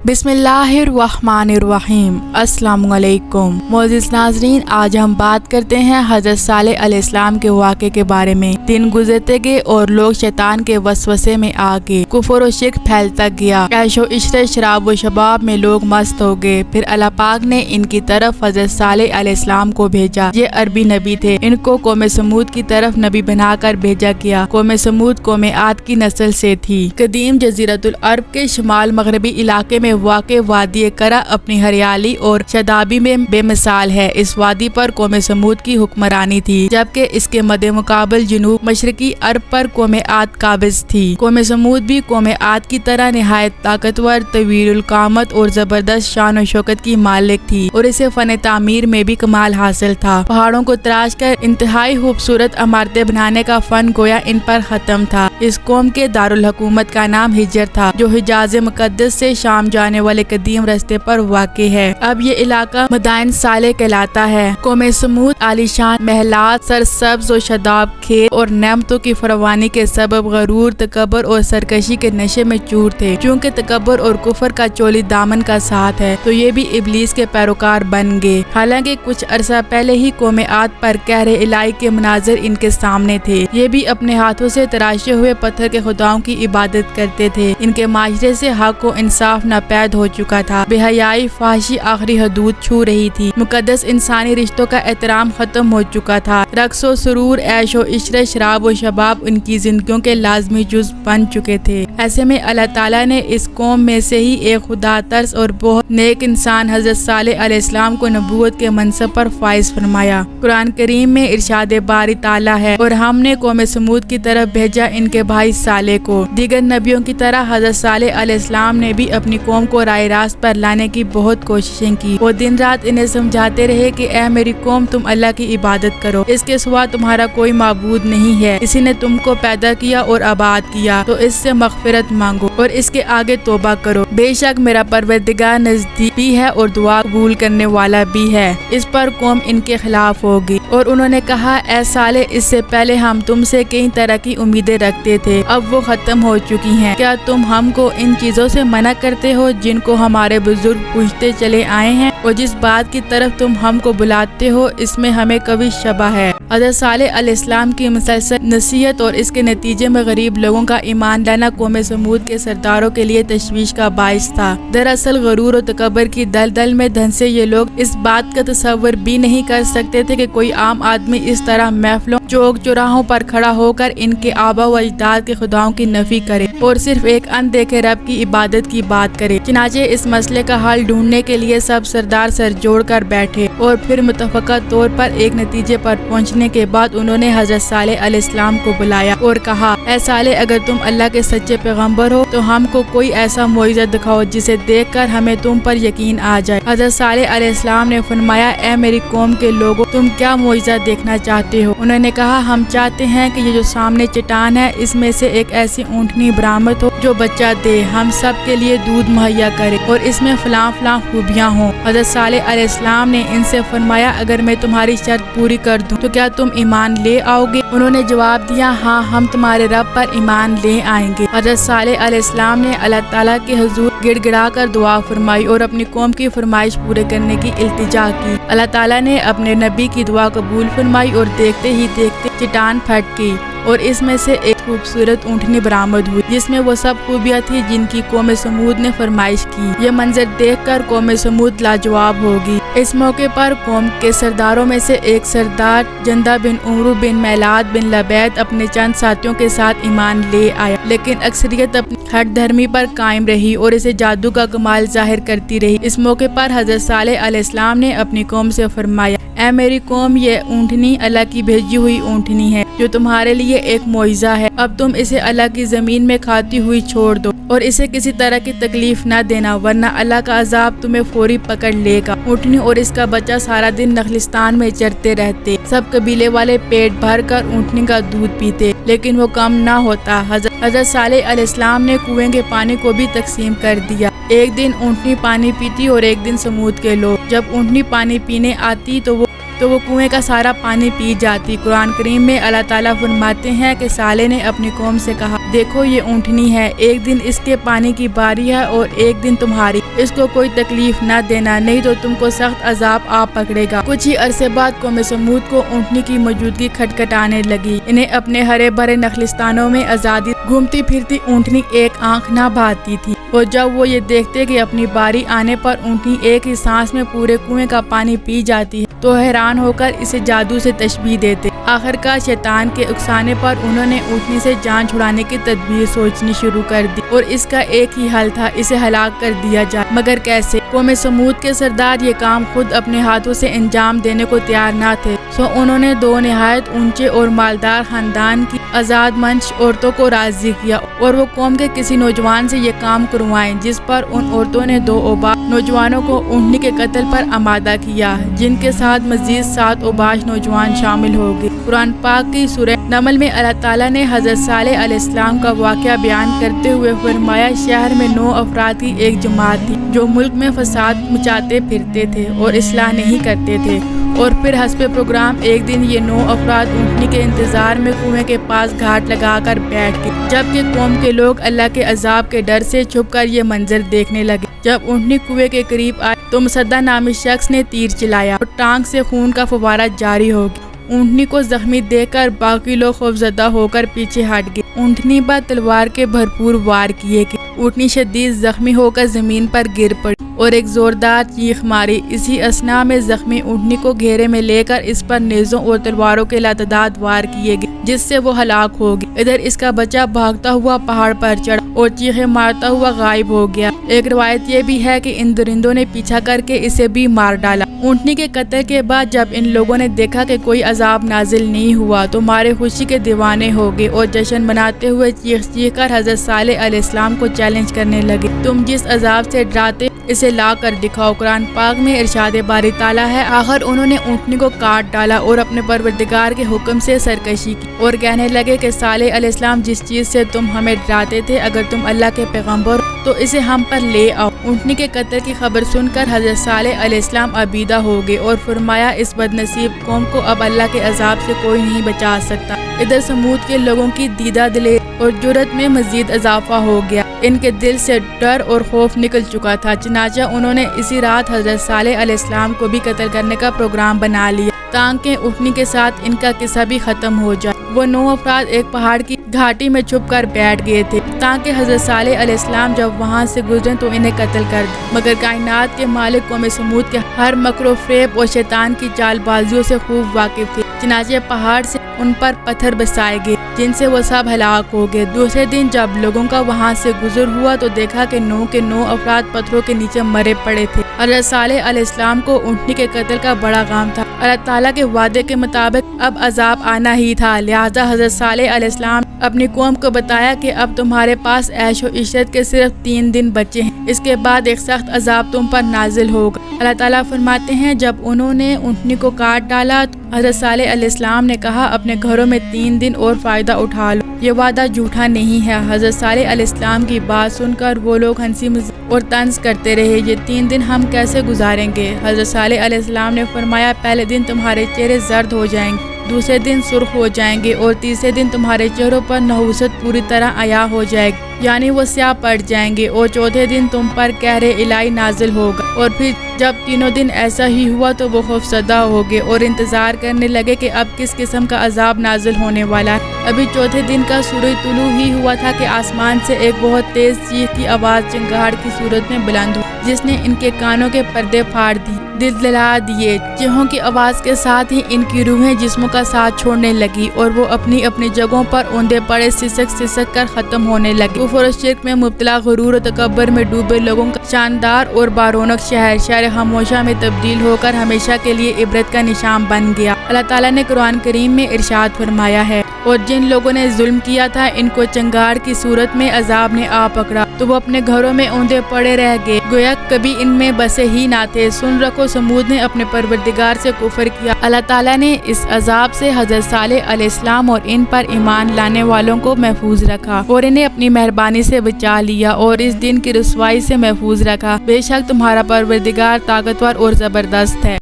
बिस्मिल्लाहिर्रहमानिर्रहीम। अस्सलामु अलैकुम। मोअज़्ज़िज़ नाज़रीन, आज हम बात करते हैं हज़रत सालेह अलैहिस्सलाम के वाक़े के बारे में। दिन गुजरते गए और लोग शैतान के वसवसे में आ गए। कुफ्र और शिर्क फैलता गया। ऐशो इशरत, शराब व शबाब में लोग मस्त हो गए। फिर अल्लाह पाक ने इनकी तरफ हज़रत सालेह अलैहिस्सलाम को भेजा। ये अरबी नबी थे। इनको कौम समूद की तरफ नबी बनाकर भेजा गया। कौम समूद कौम आद की नस्ल से थी। कदीम जज़ीरतुल अरब के शुमाल मगरबी इलाके में वाक़े वादी करा अपनी हरियाली और शदाबी में बेमिसाल है। इस वादी पर कौम समूद की हुक्मरानी थी, जबकि इसके मद्दे मुकाबल जनूब मशरकी अरब पर कौम आद काबिज थी। कौम समूद भी कौम आद की तरह निहायत ताकतवर, तवीरुल कामत और जबरदस्त शान और शौकत की मालिक थी और इसे फन तामीर में भी कमाल हासिल था। पहाड़ों को तराश कर इंतहाई खूबसूरत इमारतें बनाने का फन गोया इन पर खत्म था। इस कौम के दारुल हुकूमत का नाम हिजर था, जो हिजाज मुकद्दस से शाम जाने वाले कदीम रास्ते पर वाक़े है। अब ये इलाका मदाइन सालेह कहलाता है। कौम समूद आलीशान महलात, सरसब्ज और शदाब खेत और नेमतों की फरवानी के सबब गरूर, तकब्बुर और सरकशी के नशे में चूर थे। चूँकि तकब्बुर और कुफर का चोली दामन का साथ है, तो ये भी इब्लीस के पैरोकार बन गए। हालांकि कुछ अरसा पहले ही कौम आद पर कहरे इलाही के मनाजिर इनके सामने थे। ये भी अपने हाथों से तराशे हुए पत्थर के खुदाओं की इबादत करते थे। इनके माशरे से हक व इंसाफ नापैद हो चुका था। बेहयाई, फाहिशी आखिरी हदूद छू रही थी। मुकद्दस इंसानी रिश्तों का एहतराम खत्म हो चुका था। रक्स व सुरूर, ऐश व इशरत, शराब व शबाब उनकी जिंदगियों के लाजमी जुज़ बन चुके थे। ऐसे में अल्लाह ताला ने इस कौम में से ही एक खुदा तरस और बहुत नेक इंसान हज़रत सालेह अलैहिस्सलाम को नबूवत के मनसब पर फाइज फरमाया। कुरान करीम में इरशाद बारी ताला है, और हमने कौम समूद की तरफ भेजा इनके भाई सालेह को। दीगर नबियों की तरह हज़रत सालेह अलैहिस्सलाम ने भी अपनी कौम को राह रास्त पर लाने की बहुत कोशिशें की। वो दिन रात इन्हें समझाते रहे कि ऐ मेरी कौम, तुम अल्लाह की इबादत करो, इसके सिवा तुम्हारा कोई माबूद नहीं है। इसी ने तुमको पैदा किया और आबाद किया, तो इससे मग़फ़िरत मांगो और इसके आगे तौबा करो। बेशक मेरा परवरदिगार नज़दीक भी है और दुआ कबूल करने वाला भी है। इस पर कौम इनके खिलाफ होगी और उन्होंने कहा, ऐ साले, इससे पहले हम तुमसे कई तरह की उम्मीदें रखते थे, अब वो खत्म हो चुकी हैं। क्या तुम हमको इन चीजों से मना करते हो जिनको हमारे बुजुर्ग पूछते चले आए हैं, और जिस बात की तरफ तुम हमको बुलाते हो इसमें हमें कभी शबा है। हज़रत सालेह अलैहिस्सलाम की मुसलसल नसीहत और इसके नतीजे में गरीब लोगों का ईमान लाना कौम समूद के सरदारों के लिए तशवीश का बाइस था। दरअसल गरूर और तकब्बुर की दलदल में धन से ये लोग इस बात का तसव्वुर भी नहीं कर सकते थे कि कोई आम आदमी इस तरह महफिलों, चौक चौराहों पर खड़ा होकर इनके आबा व अजदाद के खुदाओं की नफी करे और सिर्फ एक अनदेखे रब की इबादत की बात करे। चनाचे इस मसले का हल ढूंढने के लिए सब सरदार सर जोड़ कर बैठे और फिर मुतफ़क़ा तौर पर एक नतीजे पर पहुंचने के बाद उन्होंने हज़रत सालेह अलैहिस्सलाम को बुलाया और कहा, ऐ सालेह, अगर तुम अल्लाह के सच्चे पैगम्बर हो तो हमको कोई ऐसा मोइज़ा दिखाओ जिसे देखकर हमें तुम पर यकीन आ जाए। हज़रत सालेह अलैहिस्सलाम ने फरमाया, ऐ मेरी कौम के लोगों, तुम क्या मोइज़ा देखना चाहते हो? उन्होंने कहा, हम चाहते हैं कि ये जो सामने चट्टान है, इसमें से एक ऐसी ऊँटनी बरामद हो जो बच्चा दे, हम सब के लिए दूध मुहैया करे और इसमें फलां फलां खूबियाँ हों। हज़रत सालेह अलैहिस्सलाम ने इनसे फरमाया, अगर मैं तुम्हारी शर्त पूरी कर दूं तो क्या तुम ईमान ले आओगे? उन्होंने जवाब दिया, हाँ, हम तुम्हारे रब पर ईमान ले आएंगे। हज़रत सालेह अलैहिस्सलाम ने अल्लाह ताला के हुजूर गिड़गिड़ा कर दुआ फरमाई और अपनी कौम की फरमाइश पूरे करने की इल्तिजा की। अल्लाह ताला ने अपने नबी की दुआ कबूल फरमाई और देखते ही देखते चट्टान फट गई और इसमें से एक खूबसूरत ऊँटनी बरामद हुई, जिसमें वो सब खूबियाँ थी जिनकी कौम समूद ने फरमाइश की। ये मंजर देखकर कौम समूद लाजवाब होगी। इस मौके पर कौम के सरदारों में से एक सरदार जंदा बिन उमरू बिन मैलाद बिन लबैद अपने चंद साथियों के साथ ईमान ले आया, लेकिन अक्सरियत अपनी हट धर्मी पर कायम रही और इसे जादू का कमाल जाहिर करती रही। इस मौके पर हज़रत सालेह अलैहिस्सलाम ने अपनी कौम से फरमाया, ऐ मेरी कौम, ये ऊँटनी अल्लाह की भेजी हुई ऊँटनी है जो तुम्हारे लिए एक मोइज़ा है। अब तुम इसे अल्लाह की ज़मीन में खाती हुई छोड़ दो और इसे किसी तरह की तकलीफ न देना, वरना अल्लाह का अजाब तुम्हें फौरी पकड़ लेगा। ऊँटनी और इसका बच्चा सारा दिन नखलिस्तान में चरते रहते। सब कबीले वाले पेट भर कर ऊँटनी का दूध पीते, लेकिन वो कम न होता। हज़रत सालेह अलैहिस्सलाम ने कुएं के पानी को भी तकसीम कर दिया। एक दिन ऊँटनी पानी पीती और एक दिन समूद के लोग। जब ऊँटनी पानी पीने आती तो वो कुएं का सारा पानी पी जाती। कुरान करीम में अल्लाह ताला फरमाते हैं कि साले ने अपनी कौम से कहा, देखो ये ऊँटनी है, एक दिन इसके पानी की बारी है और एक दिन तुम्हारी। اس کو کوئی تکلیف نہ دینا، نہیں تو تم کو سخت عذاب آ پکڑے گا۔ کچھ ہی عرصے بعد قوم سمود کو اونٹنی کی موجودگی کھٹکھٹانے لگی۔ انہیں اپنے ہرے بھرے نخلستانوں میں آزادی گھومتی پھرتی اونٹنی ایک آنکھ نہ بھاتی تھی، اور جب وہ یہ دیکھتے کہ اپنی باری آنے پر اونٹنی ایک ہی سانس میں پورے کنویں کا پانی پی جاتی ہے تو حیران ہو کر اسے جادو سے تشبیہ دیتے۔ آخرکار شیطان کے اکسانے پر انہوں نے اونٹنی سے جان چھڑانے کی تدبیر سوچنی شروع کر دی، اور اس کا ایک ہی حل تھا، اسے ہلاک کر دیا جائے۔ مگر کیسے؟ قوم سمود کے سردار یہ کام خود اپنے ہاتھوں سے انجام دینے کو تیار نہ تھے، سو انہوں نے دو نہایت اونچے اور مالدار خاندان کی آزاد منش عورتوں کو راضی کیا، اور وہ قوم کے کسی نوجوان سے یہ کام کروائیں، جس پر ان عورتوں نے 2 اوباش نوجوانوں کو اونٹنی کے قتل پر آمادہ کیا، جن کے ساتھ مزید 7 اوباش نوجوان شامل ہو گئے۔ قرآن پاک کی سورہ نمل میں اللہ تعالیٰ نے حضرت صالح علیہ السلام کا واقعہ بیان کرتے ہوئے فرمایا، شہر میں 9 افراد کی ایک جماعت تھی جو ملک میں فساد مچاتے پھرتے تھے اور اصلاح نہیں کرتے تھے، اور پھر حسب پروگرام ایک دن یہ 9 افراد اونٹنی کے انتظار میں کنویں کے پاس گھاٹ لگا کر بیٹھ گئے، جبکہ قوم کے لوگ اللہ کے عذاب کے ڈر سے چھپ کر یہ منظر دیکھنے لگے۔ جب اونٹنی کنویں کے قریب آئی تو مصدع نامی شخص نے تیر چلایا اور ٹانک سے خون کا فوارہ جاری ہو گیا۔ اونٹنی کو زخمی دیکھ کر باقی لوگ خوفزدہ ہو کر پیچھے ہٹ گئے۔ اونٹنی پر تلوار کے بھرپور وار کیے گئے۔ اونٹنی شدید زخمی ہو کر زمین پر گر پڑی اور ایک زوردار چیخ ماری۔ اسی اثنا میں زخمی اونٹنی کو گھیرے میں لے کر اس پر نیزوں اور تلواروں کے لاتعداد وار کیے گئے، جس سے وہ ہلاک ہو گئی۔ ادھر اس کا بچہ بھاگتا ہوا پہاڑ پر چڑھا اور چیخیں مارتا ہوا غائب ہو گیا۔ ایک روایت یہ بھی ہے کہ ان درندوں نے پیچھا کر کے اسے بھی مار ڈالا۔ اونٹنی کے قتل کے بعد جب ان لوگوں نے دیکھا کہ کوئی عذاب نازل نہیں ہوا تو مارے خوشی کے دیوانے ہو گئے اور جشن مناتے ہوئے چیخ چیخ کر حضرت صالح علیہ السلام کو چیلنج کرنے لگے، تم جس عذاب سے ڈراتے اسے لا کر دکھاؤ۔ قرآن پاک میں ارشاد باری تعالیٰ ہے، آخر انہوں نے اونٹنی کو کاٹ ڈالا اور اپنے پروردگار کے حکم سے سرکشی کی، اور کہنے لگے کہ صالح علیہ السلام جس چیز سے تم ہمیں ڈراتے تھے، اگر تم اللہ کے پیغمبر تو اسے ہم پر لے آؤ۔ اونٹنی کے قتل کی خبر سن کر حضرت صالح علیہ السلام عبیدہ ہو گئے اور فرمایا، اس بدنصیب قوم کو اب اللہ کے عذاب سے کوئی نہیں بچا سکتا۔ ادھر سمود کے لوگوں کی دیدہ دلیر اور جرأت میں مزید اضافہ ہو گیا، ان کے دل سے ڈر اور خوف نکل چکا تھا، چنانچہ انہوں نے اسی رات حضرت صالح علیہ السلام کو بھی قتل کرنے کا پروگرام بنا لیا تاکہ اونٹنی کے ساتھ ان کا قصہ بھی ختم ہو جائے۔ وہ 9 افراد ایک پہاڑ کی گھاٹی میں چھپ کر بیٹھ گئے تھے تاکہ حضرت صالح علیہ السلام جب وہاں سے گزریں تو انہیں قتل کر دیں، مگر کائنات کے مالک قوم سمود کے ہر مکر و فریب اور شیطان کی چال بازیوں سے خوب واقف تھے، چنانچہ پہاڑ سے ان پر پتھر برسائے گئے جن سے وہ سب ہلاک ہو گئے۔ دوسرے دن جب لوگوں کا وہاں سے گزر ہوا تو دیکھا کہ 9 کے 9 افراد پتھروں کے نیچے مرے پڑے تھے۔ حضرت صالح علیہ السلام کو اونٹنی کے قتل کا بڑا غم تھا۔ اللہ تعالیٰ کے وعدے کے مطابق اب عذاب آنا ہی تھا، لہذا حضرت صالح علیہ السلام اپنی قوم کو بتایا کہ اب تمہارے پاس عیش و عشرت کے صرف 3 دن بچے ہیں، اس کے بعد ایک سخت عذاب تم پر نازل ہوگا۔ اللہ تعالیٰ فرماتے ہیں، جب انہوں نے اونٹنی کو کاٹ ڈالا تو حضرت صالح علیہ السلام نے کہا، اپنے گھروں میں 3 دن اور فائدہ اٹھا لو، یہ وعدہ جھوٹا نہیں ہے۔ حضرت صالح علیہ السلام کی بات سن کر وہ لوگ ہنسی مذاق اور طنز کرتے رہے، یہ 3 دن ہم کیسے گزاریں گے؟ حضرت صالح علیہ السلام نے فرمایا، پہلے دن تمہارے چہرے زرد ہو جائیں گے، دوسرے دن سرخ ہو جائیں گے، اور تیسرے دن تمہارے چہروں پر نحوست پوری طرح عیا ہو جائے گی، یعنی وہ سیاہ پڑ جائیں گے، اور چوتھے دن تم پر قہر الہی نازل ہوگا۔ اور پھر جب تینوں دن ایسا ہی ہوا تو وہ خوفزدہ ہو گئے اور انتظار کرنے لگے کہ اب کس قسم کا عذاب نازل ہونے والا ہے۔ ابھی چوتھے دن کا سورج طلوع ہی ہوا تھا کہ آسمان سے ایک بہت تیز چیخ کی آواز چنگاڑ کی صورت میں بلند ہوئی، جس نے ان کے کانوں کے پردے پھاڑ دی، دل دلا دیے۔ چیخوں کی آواز کے ساتھ ہی ان کی روحیں جسموں کا ساتھ چھوڑنے لگی اور وہ اپنی اپنی جگہوں پر اوندے پڑے سسک سسک کر ختم ہونے لگے۔ کفر و شرک میں مبتلا، غرور و تکبر میں ڈوبے لوگوں کا شاندار اور بارونق شہر خاموشہ میں تبدیل ہو کر ہمیشہ کے لیے عبرت کا نشان بن گیا۔ اللہ تعالیٰ نے قرآن کریم میں ارشاد فرمایا ہے، اور جن لوگوں نے ظلم کیا تھا ان کو چنگاڑ کی صورت میں عذاب نے آ پکڑا تو وہ اپنے گھروں میں اوندے پڑے رہ گئے، گویا کبھی ان میں بسے ہی نہ تھے۔ سن رکھو، سمود نے اپنے پروردگار سے کفر کیا۔ اللہ تعالیٰ نے اس عذاب سے حضرت صالح علیہ السلام اور ان پر ایمان لانے والوں کو محفوظ رکھا اور انہیں اپنی مہربانی سے بچا لیا اور اس دن کی رسوائی سے محفوظ رکھا۔ بے شک تمہارا پروردگار طاقتور اور زبردست ہے۔